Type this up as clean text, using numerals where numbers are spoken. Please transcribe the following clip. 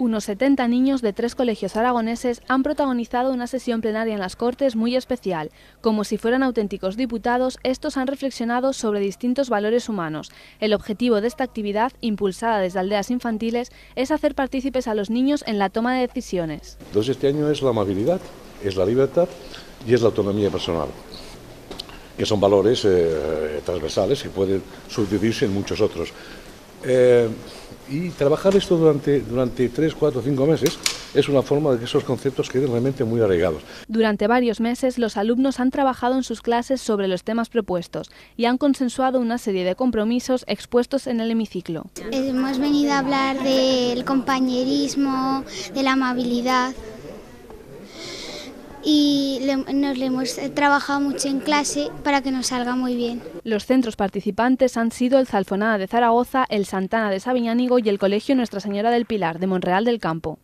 Unos 70 niños de 3 colegios aragoneses han protagonizado una sesión plenaria en las Cortes muy especial. Como si fueran auténticos diputados, estos han reflexionado sobre distintos valores humanos. El objetivo de esta actividad, impulsada desde aldeas infantiles, es hacer partícipes a los niños en la toma de decisiones. Entonces este año es la amabilidad, es la libertad y es la autonomía personal, que son valores transversales que pueden subdividirse en muchos otros. Y trabajar esto durante 3, 4, 5 meses es una forma de que esos conceptos queden realmente muy arraigados. Durante varios meses los alumnos han trabajado en sus clases sobre los temas propuestos y han consensuado una serie de compromisos expuestos en el hemiciclo. Hemos venido a hablar del compañerismo, de la amabilidad. Y nos le hemos trabajado mucho en clase para que nos salga muy bien. Los centros participantes han sido el Zalfonada de Zaragoza, el Santana de Sabiñánigo y el Colegio Nuestra Señora del Pilar de Monreal del Campo.